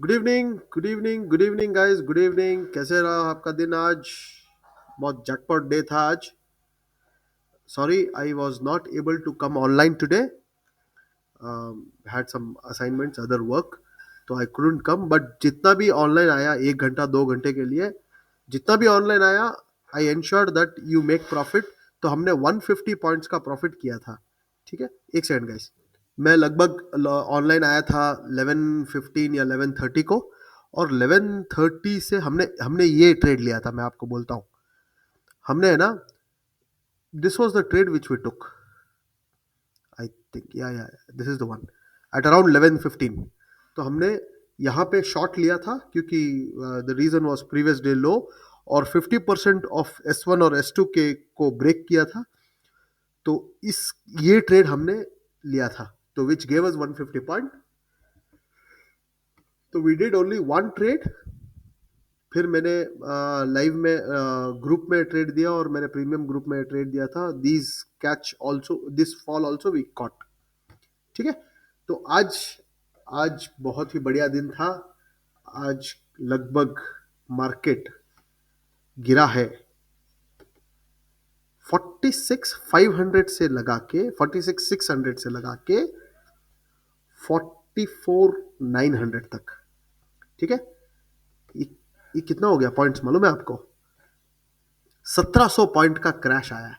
Good evening, good evening, good evening guys, good evening. कैसे रहा आपका दिन आज? बहुत जटपट डे था आज। Sorry, I was not able to come online today. Had some assignments, other work, तो आई कुडंट कम। बट जितना भी ऑनलाइन आया, 1 घंटा 2 घंटे के लिए जितना भी ऑनलाइन आया, I ensured that you make profit. तो हमने 150 पॉइंट्स का प्रॉफिट किया था। ठीक है, एक सेकंड गाइस। मैं लगभग ऑनलाइन आया था 11:15 या 11:30 को, और 11:30 से हमने हमने ये ट्रेड लिया था। मैं आपको बोलता हूँ, हमने है ना, this was the trade which we took. I think yeah this is the one at around 11:15। तो हमने यहाँ पे शॉर्ट लिया था क्योंकि the reason was previous day low, और 50% ऑफ S1 और S2 के को ब्रेक किया था। तो इस ये ट्रेड हमने लिया था, तो विच गेव अस 150 पॉइंट। तो we did only one trade. फिर मैंने लाइव में ग्रुप में ट्रेड दिया, और मैंने प्रीमियम ग्रुप में ट्रेड दिया था। This catch also, this fall also we caught. ठीक है। तो आज आज बहुत ही बढ़िया दिन था। आज लगभग मार्केट गिरा है 46,500 से लगा के, 46,600 से लगा के 44,900 तक। ठीक है। ये, ये कितना हो गया पॉइंट्स मालूम है आपको? 1700 पॉइंट का क्रैश आया है।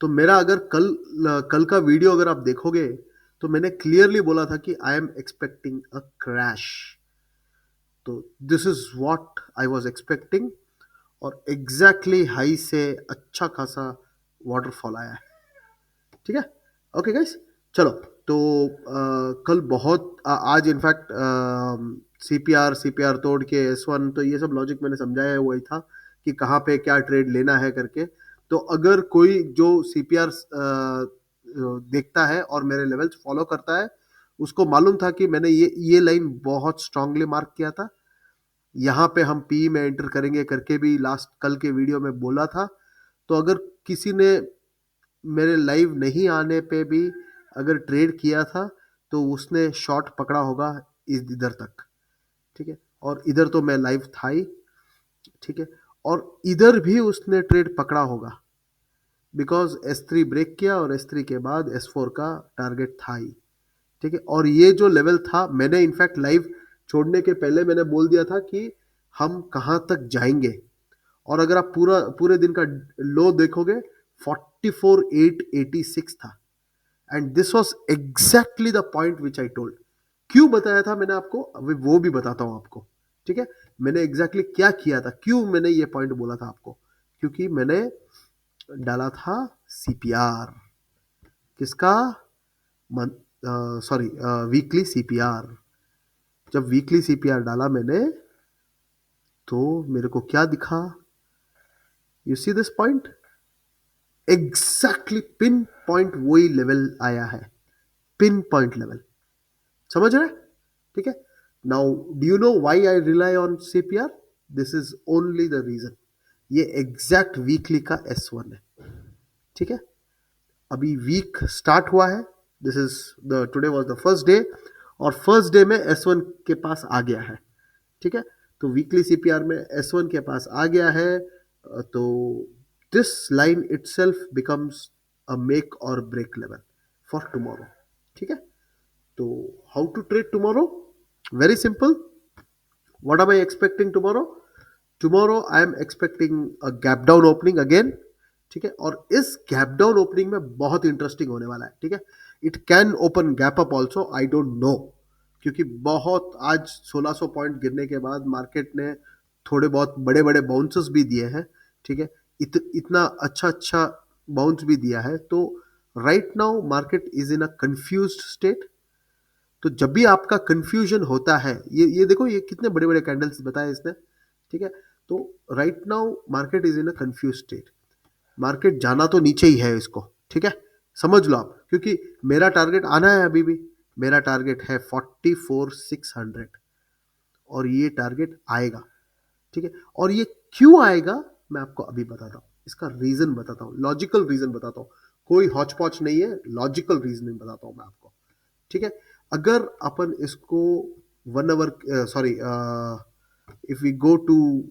तो मेरा अगर कल का वीडियो अगर आप देखोगे, तो मैंने क्लियरली बोला था कि I am expecting a crash. तो this is what I was expecting, और एग्जैक्टली हाई से अच्छा खासा वाटरफॉल आया है। ठीक है। ओके गाइस, चलो। तो कल बहुत आज इनफैक्ट सीपीआर तोड़ के S1, तो ये सब लॉजिक मैंने समझाया है, वही था कि कहाँ पे क्या ट्रेड लेना है करके। तो अगर कोई जो सीपीआर देखता है और मेरे लेवल्स फॉलो करता है, उसको मालूम था कि मैंने ये लाइन बहुत स्ट्रांगली मार्क किया था। यहाँ पे हम पी में एंटर करेंगे करके भी लास्ट कल के वीडियो में बोला था। तो अगर किसी ने मेरे लाइव नहीं आने पे भी अगर ट्रेड किया था, तो उसने शॉर्ट पकड़ा होगा इधर तक। ठीक है। और इधर तो मैं लाइव था ही। ठीक है। और इधर भी उसने ट्रेड पकड़ा होगा, बिकॉज S3 ब्रेक किया, और S3 के बाद S4 का टारगेट था ही। ठीक है। और ये जो लेवल था, मैंने इनफैक्ट लाइव छोड़ने के पहले मैंने बोल दिया था कि हम कहाँ तक जाएंगे। और अगर आप पूरे दिन का लो देखोगे, 44,886 था। And this was exactly the point which I told. क्यों बताया था मैंने आपको, अभी वो भी बताता हूं आपको। ठीक है। मैंने एग्जैक्टली क्या किया था, क्यों मैंने ये पॉइंट बोला था आपको। क्योंकि मैंने डाला था CPR। किसका? Sorry, weekly CPR। जब वीकली CPR डाला मैंने, तो मेरे को क्या दिखा? You see this point, exactly pin point वही लेवल आया है, पिन पॉइंट लेवल। समझ रहे? ठीक है। Now do you know why I rely on CPR? This is only the reason, ये एग्जैक्ट वीकली का S1 है। ठीक है। अभी वीक स्टार्ट हुआ है। This is the today was the first day, और फर्स्ट डे में S1 के पास आ गया है। ठीक है। तो वीकली CPR में S1 के पास आ गया है। तो this line itself becomes a make or break level for tomorrow. ठीक है। तो how to trade tomorrow? Very simple. What am I expecting tomorrow? Tomorrow I am expecting a gap down opening again. ठीक है। और इस gap down opening में बहुत interesting होने वाला है। ठीक है। It can open gap up also, I don't know. क्योंकि बहुत आज 1600 पॉइंट गिरने के बाद मार्केट ने थोड़े बहुत बड़े बड़े बाउंसेस भी दिए हैं। ठीक है। इतना अच्छा अच्छा बाउंस भी दिया है। तो right now market is in a confused state. तो जब भी आपका कंफ्यूजन होता है, ये देखो, ये कितने बड़े बड़े कैंडल्स बताए इसने। ठीक है। तो right now market is in a confuse state. Market जाना तो नीचे ही है इसको। ठीक है। समझ लो आप, क्योंकि मेरा टारगेट आना है अभी भी। मेरा टारगेट है 44,600, और ये टारगेट आएगा। ठीक है। और ये क्यों आएगा, मैं आपको अभी बताता हूँ। इसका रीजन बताता हूँ, लॉजिकल रीजन बताता हूँ। कोई हॉच पॉच नहीं है, लॉजिकल रीजन बताता हूँ मैं आपको। ठीक है। अगर अपन इसको 1 hour, sorry, if we go to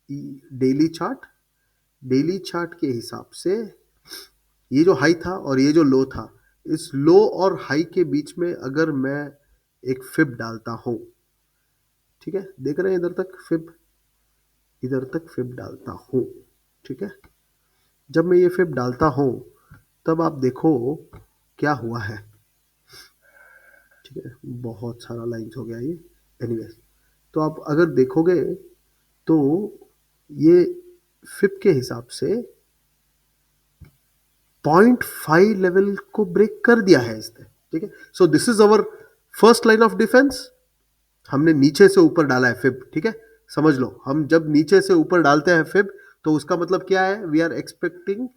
daily chart, daily chart के हिसाब से ये जो हाई था और ये जो लो था, इस लो और हाई के बीच में अगर मैं एक फिब डालता हूं, ठीक है, देख रहे हैं इधर तक फिब, इधर तक फिब डालता हूं, ठीक है, जब मैं ये फिब डालता हूं तब आप देखो क्या हुआ है, ठीक है, बहुत सारा लाइन्स हो गया ये, एनीवेज, तो आप अगर देखोगे तो ये फिब के हिसाब से 0.5 लेवल को ब्रेक कर दिया है इसने, ठीक है। So this is our first line of defence, हमने नीचे से ऊपर डाला है फिब, ठीक है, समझ लो, हम जब नीचे से ऊपर डालते हैं फिब तो उसका मतलब क्या है, वी आर एक्सपेक्टिंग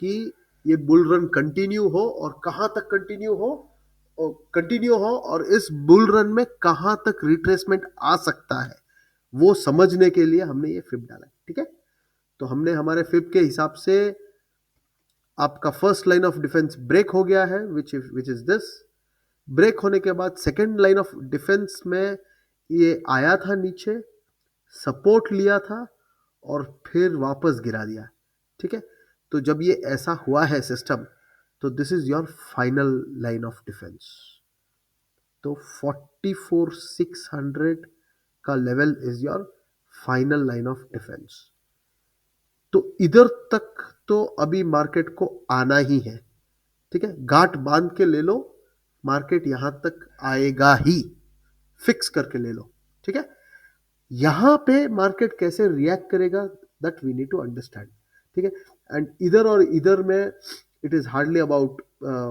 कि ये बुल रन कंटिन्यू हो, और कहां तक कंटिन्यू हो, और कंटिन्यू हो, और इस बुल रन में कहां तक रिट्रेसमेंट आ सकता है वो समझने के लिए हमने ये फिब डाला है, ठीक है। तो हमने हमारे फिब के हिसाब से आपका first line of defence break हो गया है, विच इज दिस, ब्रेक होने के बाद सेकेंड लाइन ऑफ डिफेंस में ये आया था नीचे, सपोर्ट लिया था, और फिर वापस गिरा दिया, ठीक है। तो जब ये ऐसा हुआ है सिस्टम, तो this is your final line of defence. तो 44,600 का level is your final line of defence. तो इधर तक तो अभी मार्केट को आना ही है, ठीक है, गांठ बांध के ले लो, मार्केट यहां तक आएगा ही, फिक्स करके ले लो, ठीक है। यहां पे मार्केट कैसे रिएक्ट करेगा, that we need to understand, ठीक है। एंड इधर और इधर में it is hardly about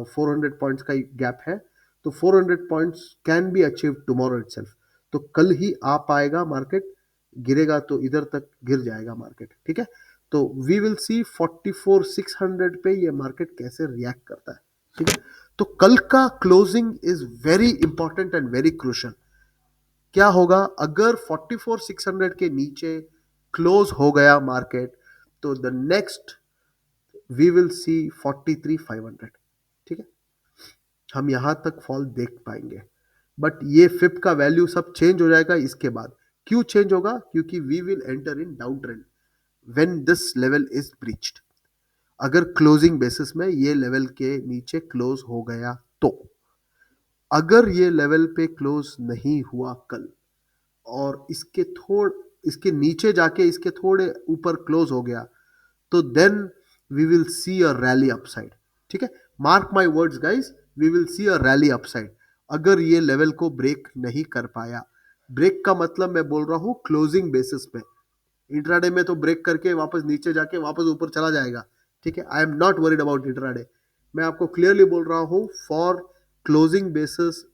400 points का गैप है, तो 400 points can be achieve tomorrow itself, तो कल ही आ पाएगा मार्केट, गिरेगा तो इधर तक गिर जाएगा मार्केट, ठीक है। तो वी विल सी 44,600 पे ये मार्केट कैसे रिएक्ट करता है, ठीक है। तो कल का closing is very important and very crucial. क्या होगा अगर 44,600 के नीचे क्लोज हो गया मार्केट, तो the next we will see 43,500, ठीक है, हम यहां तक फॉल देख पाएंगे, बट ये फिप का वैल्यू सब चेंज हो जाएगा इसके बाद। क्यों चेंज होगा, क्योंकि we will enter in down trend when this level is breached. अगर क्लोजिंग बेसिस में ये लेवल के नीचे क्लोज हो गया तो, अगर ये लेवल पे क्लोज नहीं हुआ कल, और इसके नीचे जाके इसके थोड़े ऊपर क्लोज हो गया, तो then we will see a rally upside, ठीक है, mark my words guys, we will see a rally upside. अगर ये लेवल को ब्रेक नहीं कर पाया, ब्रेक का मतलब मैं बोल रहा हूं क्लोजिंग बेसिस पे, इंट्राडे में तो ब्रेक करके वापस नीचे जाके वापस ऊपर चला जाएगा, ठीक है, आई am not worried about intraday, मैं आपको क्लियरली बोल रहा हूं for closing basis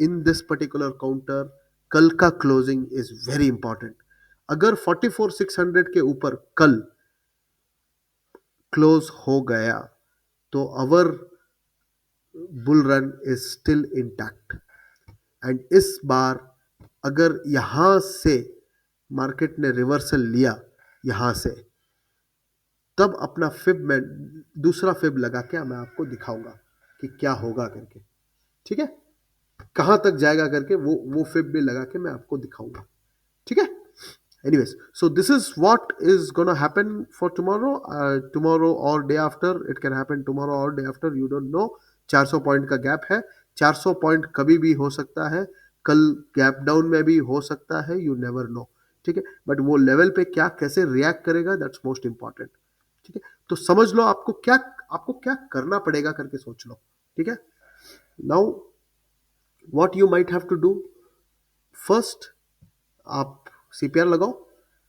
in this particular counter, कल का क्लोजिंग इज वेरी इंपॉर्टेंट। अगर 44,600 के ऊपर कल क्लोज हो गया, तो our bull run is still intact, and इस बार अगर यहां से मार्केट ने रिवर्सल लिया यहां से, तब अपना फिब में दूसरा फिब लगा के मैं आपको दिखाऊंगा कि क्या होगा करके, ठीक है, कहां तक जाएगा करके वो फिब भी लगा के मैं आपको दिखाऊंगा, ठीक है। Anyways, so this is what is gonna happen for tomorrow, tomorrow or day after, it can happen tomorrow or day after, you don't know। 400 point का गैप है, 400 पॉइंट कभी भी हो सकता है, कल गैप डाउन में भी हो सकता है, यू नेवर नो, ठीक है, बट वो लेवल पे क्या कैसे रिएक्ट करेगा, दैट्स मोस्ट इंपॉर्टेंट, ठीक है। तो समझ लो आपको क्या करना पड़ेगा करके सोच लो, ठीक है। Now what you might have to do, first आप सीपीआर लगाओ,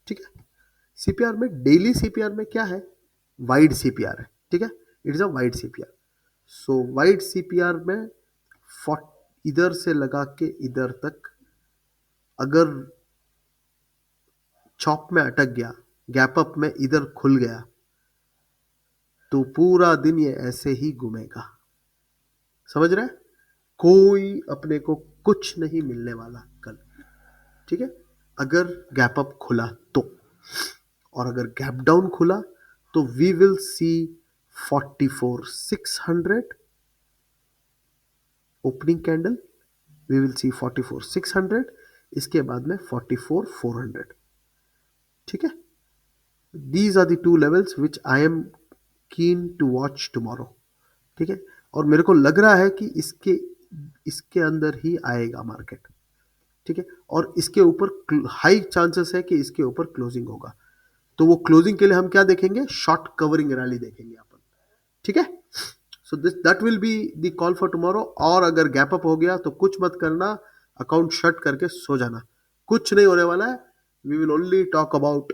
ठीक है, सीपीआर में डेली सीपीआर में क्या है, वाइड सीपीआर है, ठीक है, it is a wide CPR. So wide CPR में इधर से लगा के इधर तक अगर चॉप में अटक गया, गैप अप में इधर खुल गया, तो पूरा दिन ये ऐसे ही घूमेगा, समझ रहे, कोई अपने को कुछ नहीं मिलने वाला कल, ठीक है, अगर गैप अप खुला तो, और अगर गैप डाउन खुला तो we will see 44,600 opening candle, we will see 44,600, इसके बाद में 44,400. ठीक है, these are the two levels which I am keen to watch tomorrow. ठीक है, और मेरे को लग रहा है कि इसके अंदर ही आएगा मार्केट. ठीक है, और इसके ऊपर हाई चांसेस है कि इसके ऊपर क्लोजिंग होगा. तो वो क्लोजिंग के लिए हम क्या देखेंगे, शॉर्ट कवरिंग रैली देखेंगे अपन. ठीक है, so this that will be the call for tomorrow. और अगर गैप अप हो गया तो कुछ मत करना, अकाउंट शट करके सो जाना. कुछ नहीं होने वाला है. We will only talk about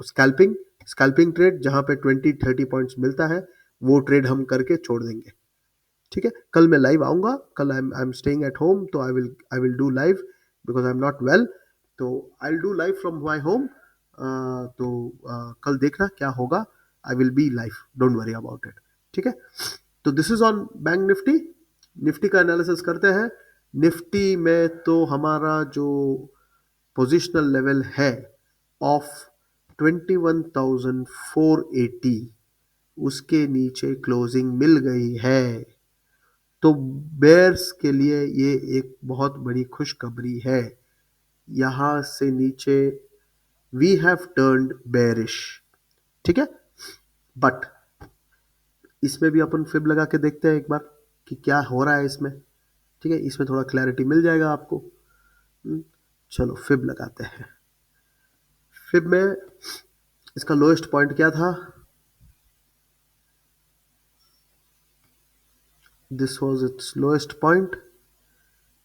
scalping trade, जहां पे 20-30 पॉइंट्स मिलता है, वो ट्रेड हम करके छोड़ देंगे. ठीक है, कल मैं लाइव आऊंगा. कल I am staying at home, तो I will do live because I am not well. तो I will do live from my home. तो कल देखना क्या होगा. I will be live, don't worry about it. ठीक है, तो this is on bank Nifty. Nifty का एनालिसिस करते हैं. निफ्टी में तो हमारा जो पोजिशनल लेवल है ऑफ 21,480, उसके नीचे क्लोजिंग मिल गई है. तो बेयर्स के लिए ये एक बहुत बड़ी खुशखबरी है. यहां से नीचे वी हैव टर्न्ड बेयरिश. ठीक है, बट इसमें भी अपन फिब लगा के देखते हैं एक बार कि क्या हो रहा है इसमें. ठीक है, इसमें थोड़ा क्लैरिटी मिल जाएगा आपको. चलो फिब लगाते हैं. फिब में इसका लोएस्ट पॉइंट क्या था, this was it's lowest point.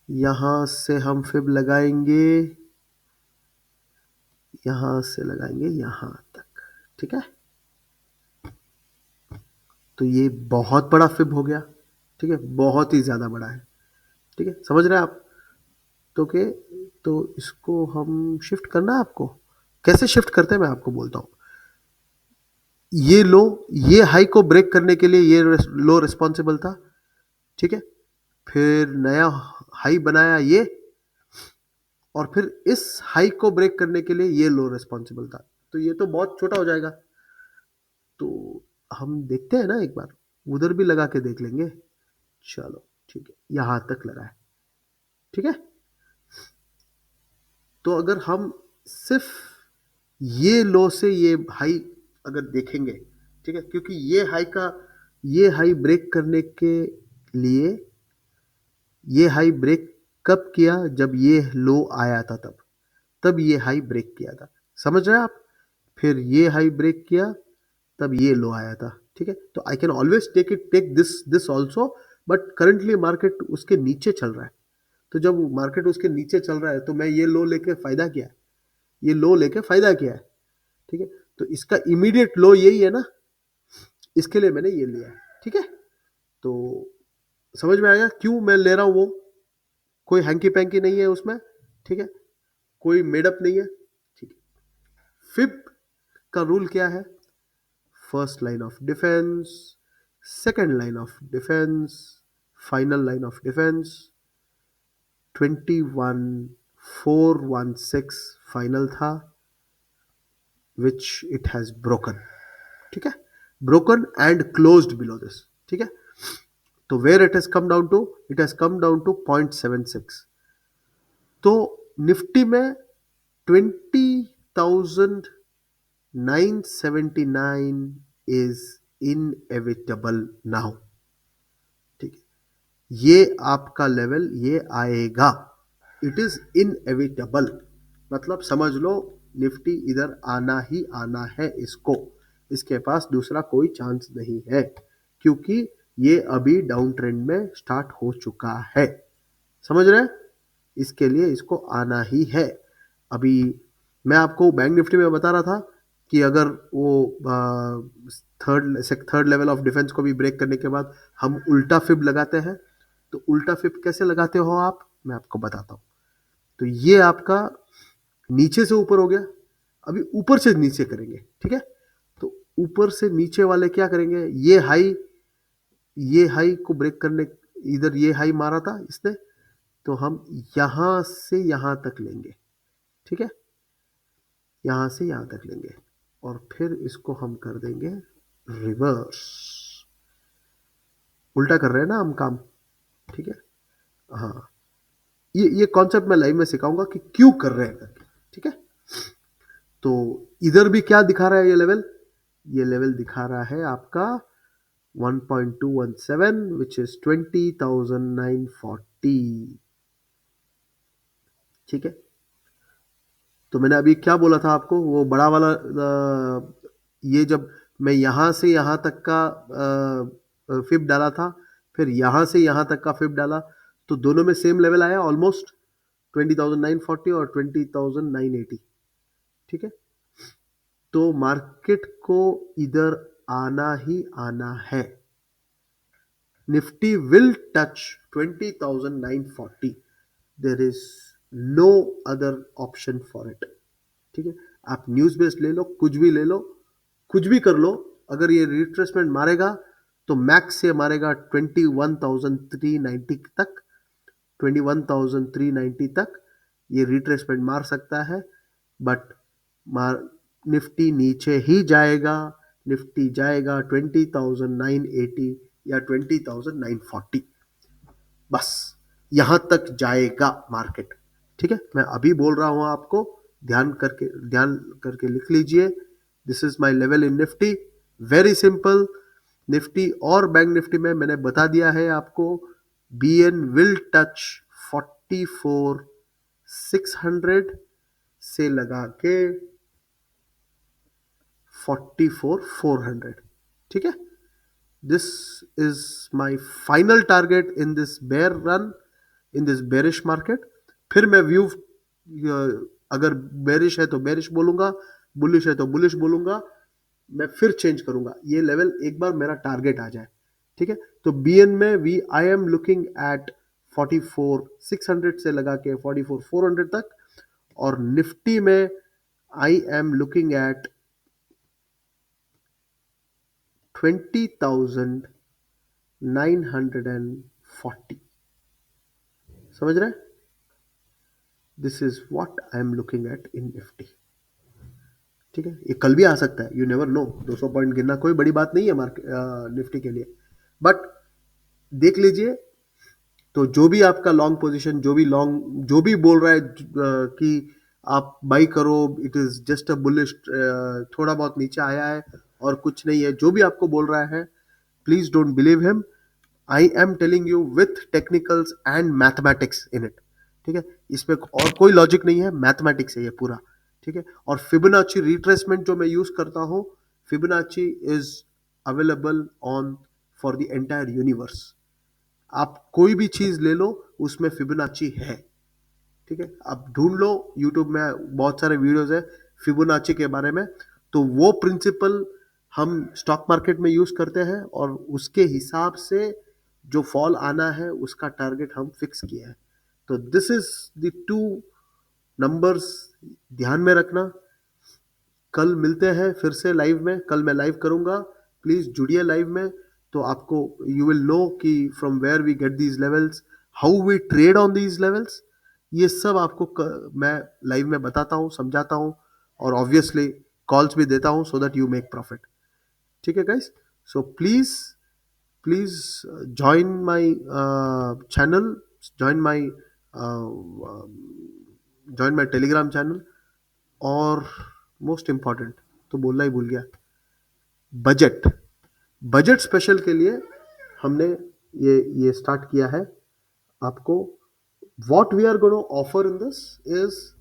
यहां से हम फिब लगाएंगे, यहां से लगाएंगे यहां तक. ठीक है, तो ये बहुत बड़ा फिब हो गया. ठीक है, बहुत ही ज्यादा बड़ा है. ठीक है, समझ रहे हैं आप. तो इसको हम शिफ्ट करना है आपको. कैसे शिफ्ट करते हैं मैं आपको बोलता हूं. ये हाई को ब्रेक करने के लिए ये लो रिस्पॉन्सिबल था. ठीक है, फिर नया हाई बनाया ये, और फिर इस हाई को ब्रेक करने के लिए ये लो रिस्पॉन्सिबल था. तो ये तो बहुत छोटा हो जाएगा. तो हम देखते हैं ना एक बार, उधर भी लगा के देख लेंगे. चलो ठीक है, यहां तक लगा है. ठीक है, तो अगर हम सिर्फ ये लो से ये हाई अगर देखेंगे, ठीक है, क्योंकि ये हाई ब्रेक करने के लिए, ये हाई ब्रेक कब किया, जब ये लो आया था, तब ये हाई ब्रेक किया था. समझ रहे हैं आप. फिर ये हाई ब्रेक किया, तब ये लो आया था. ठीक है, तो I can always take this also. But currently market उसके नीचे चल रहा है. तो जब मार्केट उसके नीचे चल रहा है, तो मैं ये लो लेके फायदा क्या है, ये लो लेके फायदा क्या है. ठीक है, तो इसका इमीडिएट लो यही है ना, इसके लिए मैंने ये लिया है. ठीक है, तो समझ में आया क्यों मैं ले रहा हूं. वो कोई हैंकी पैंकी नहीं है उसमें. ठीक है, कोई मेडअप नहीं है. ठीक है, फिब का रूल क्या है, first line of defence, second line of defence, final line of defence. 21,416 final था, which it has broken. ठीक है, broken and closed below this. ठीक है, तो where it has come down to, it has come down to 0.76. तो Nifty में 20,979 is inevitable now. ठीक है, ये आपका लेवल ये आएगा. It is inevitable. मतलब समझ लो निफ्टी इधर आना ही आना है इसको. इसके पास दूसरा कोई चांस नहीं है, क्योंकि ये अभी डाउन ट्रेंड में स्टार्ट हो चुका है. समझ रहे हैं, इसके लिए इसको आना ही है. अभी मैं आपको बैंक निफ्टी में बता रहा था कि अगर वो थर्ड लेवल ऑफ डिफेंस को भी ब्रेक करने के बाद हम उल्टा फिब लगाते हैं. तो उल्टा फिब कैसे लगाते हो आप, मैं आपको बताता हूं. तो ये आपका नीचे से ऊपर हो गया. अभी ऊपर से नीचे करेंगे. ठीक है, तो ऊपर से नीचे वाले क्या करेंगे, ये हाई को ब्रेक करने, इधर ये हाई मारा था इसने, तो हम यहां से यहां तक लेंगे. ठीक है, यहां से यहां तक लेंगे, और फिर इसको हम कर देंगे रिवर्स. उल्टा कर रहे हैं ना हम काम. ठीक है, हाँ, ये कॉन्सेप्ट मैं लाइव में सिखाऊंगा कि क्यों कर रहे हैं करके, ठीक है। तो इधर भी क्या दिखा रहा है ये लेवल दिखा रहा है आपका 1.217 विच इज 20,940, ठीक है। तो मैंने अभी क्या बोला था आपको, वो बड़ा वाला ये जब मैं यहां से यहां तक का फिप डाला था, फिर यहां से यहां तक का फिप डाला, तो दोनों में सेम लेवल आया ऑलमोस्ट 20,940 और 20,980, ठीक है। तो मार्केट को इधर आना ही आना है, Nifty will touch 20,940, there is no other option for it, ठीक है। आप न्यूज बेस्ड ले लो, कुछ भी ले लो, कुछ भी कर लो, अगर ये रिट्रेसमेंट मारेगा तो मैक्स से मारेगा 21,390 तक, 21,390 तक ये रिट्रेसमेंट मार सकता है, बट मार निफ्टी नीचे ही जाएगा, निफ्टी जाएगा 20,980 या 20,940, बस यहां तक जाएगा मार्केट, ठीक है। मैं अभी बोल रहा हूं आपको, ध्यान करके लिख लीजिए, this is my level in Nifty, very simple. Nifty और बैंक निफ्टी में मैंने बता दिया है आपको, बीएन विल टच 44,600 से लगा के 44,400, ठीक है। This is my final target in this bear run, in this bearish market. फिर मैं व्यू, अगर बेरिश है तो बेरिश बोलूंगा, बुलिश है तो बुलिश बोलूंगा, मैं फिर चेंज करूंगा, ये लेवल एक बार मेरा टारगेट आ जाए, ठीक है। तो बीएन में we I am looking at 44,600 से लगा के 44,400 तक, और निफ्टी में आई एम लुकिंग एट 20,940, समझ रहे हैं? This is what I am looking eight in Nifty, ठीक है। ये कल भी आ सकता है, यू नेवर नो, 200 पॉइंट गिरना कोई बड़ी बात नहीं है मार्केट निफ्टी के लिए, बट देख लीजिए। तो जो भी आपका लॉन्ग पोजीशन, जो भी बोल रहा है कि आप बाई करो, it is just a bullish, थोड़ा बहुत नीचे आया है और कुछ नहीं है, जो भी आपको बोल रहा है, please don't believe him. I am telling you with technicals and mathematics in it, ठीक है। इसमें और कोई लॉजिक नहीं है, मैथमेटिक्स है ये पूरा, ठीक है। और फिबोनाची रिट्रेसमेंट जो मैं यूज करता हूं, Fibonacci is available on for the entire universe. आप कोई भी चीज ले लो, उसमें फिबोनाची है, ठीक है। आप ढूंढ लो, यूट्यूब में बहुत सारे वीडियोस है फिबोनाची के बारे में, तो वो प्रिंसिपल हम स्टॉक मार्केट में यूज करते हैं, और उसके हिसाब से जो फॉल आना है उसका टारगेट हम फिक्स किया है। तो this is the two numbers, ध्यान में रखना। कल मिलते हैं फिर से लाइव में, कल मैं लाइव करूंगा, प्लीज जुड़िए लाइव में, तो आपको यू विल नो कि from where we get these levels, how we trade on these levels, ये सब आपको मैं लाइव में बताता हूँ, समझाता हूँ, और ऑब्वियसली कॉल्स भी देता हूँ so that you make profit, ठीक है guys. So please please join my channel, join my join my telegram channel, और मोस्ट इंपॉर्टेंट तो बोलना ही भूल गया, बजट बजट स्पेशल के लिए हमने ये स्टार्ट किया है आपको। What we are gonna offer in this is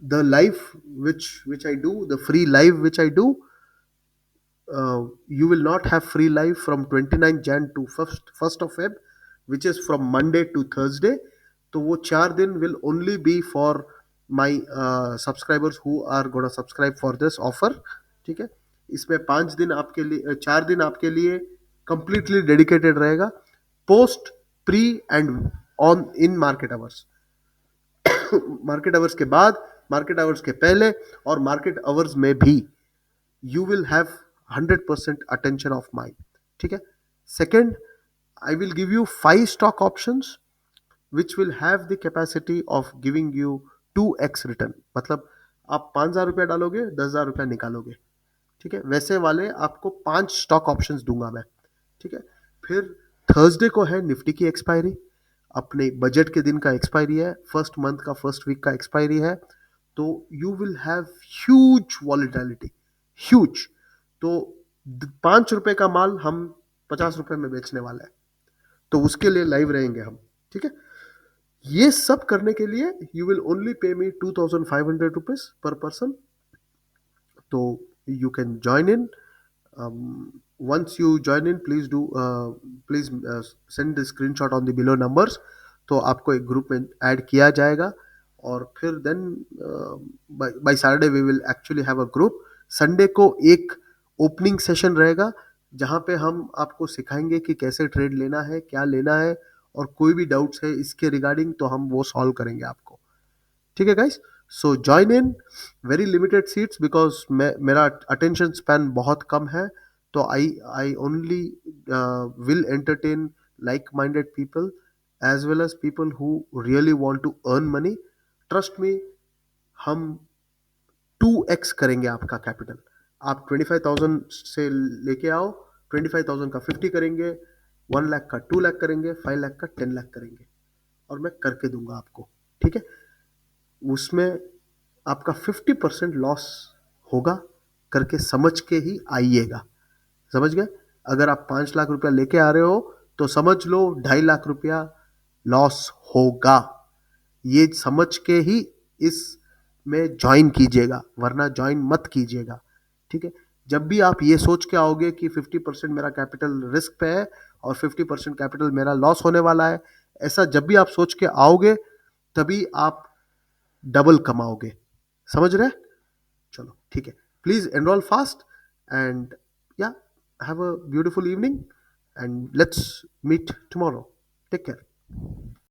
the live which I do, the free live which I do. You will not have free live from 29 Jan to 1st of Feb, which is from Monday to Thursday. तो वो 4 दिन will only be for my subscribers who are gonna subscribe for this offer, ठीक है। इसमें 5 दिन आपके लिए, 4 दिन आपके लिए completely dedicated रहेगा, post, pre and on in market hours, market hours के बाद, मार्केट आवर्स के पहले, और मार्केट आवर्स में भी you will have 100% attention of mine, ठीक है। Second, I will give you 5 stock options which will have the capacity of giving you 2x return, मतलब आप 5,000 रुपया डालोगे, 10,000 रुपया निकालोगे, ठीक है। वैसे वाले आपको 5 स्टॉक ऑप्शंस दूंगा मैं, ठीक है। फिर थर्सडे को है निफ्टी की एक्सपायरी, अपने बजट के दिन का एक्सपायरी है, फर्स्ट मंथ का फर्स्ट वीक का एक्सपायरी है। तो you will have huge volatility, huge. तो 5 रुपए का माल हम 50 रुपए में बेचने वाले हैं, तो उसके लिए लाइव रहेंगे हम। ठीक है, ये सब करने के लिए you will only pay me 2500 rupees per person. तो you can join in. Once you join in, please send the screenshot on the below numbers, तो आपको एक ग्रुप में ऐड किया जाएगा। और फिर then by Saturday we will actually have a group. Sunday को एक ओपनिंग सेशन रहेगा, जहाँ पे हम आपको सिखाएंगे कि कैसे ट्रेड लेना है, क्या लेना है, और कोई भी डाउट्स है इसके रिगार्डिंग तो हम वो सॉल्व करेंगे आपको। ठीक है guys, so join in. Very limited seats because मेरा अटेंशन स्पैन बहुत कम है। तो I only will entertain like minded people as well as people who really want to earn money. Trust me, हम 2x करेंगे आपका कैपिटल। आप 25,000 से लेके आओ, 25,000 का 50 करेंगे, 1 लाख का 2 लाख करेंगे, 5 लाख का 10 लाख करेंगे, और मैं करके दूंगा आपको। ठीक है, उसमें आपका 50% लॉस होगा, करके समझ के ही आइएगा। समझ गए? अगर आप 5 लाख रुपया लेके आ रहे हो तो समझ लो 2.5 लाख रुपया लॉस होगा। ये समझ के ही इस में ज्वाइन कीजिएगा, वरना ज्वाइन मत कीजिएगा। ठीक है, जब भी आप ये सोच के आओगे कि 50% मेरा कैपिटल रिस्क पे है और 50% कैपिटल मेरा लॉस होने वाला है, ऐसा जब भी आप सोच के आओगे, तभी आप डबल कमाओगे। समझ रहे? चलो ठीक है, please enrol fast and yeah have a beautiful evening and let's meet tomorrow. Take care.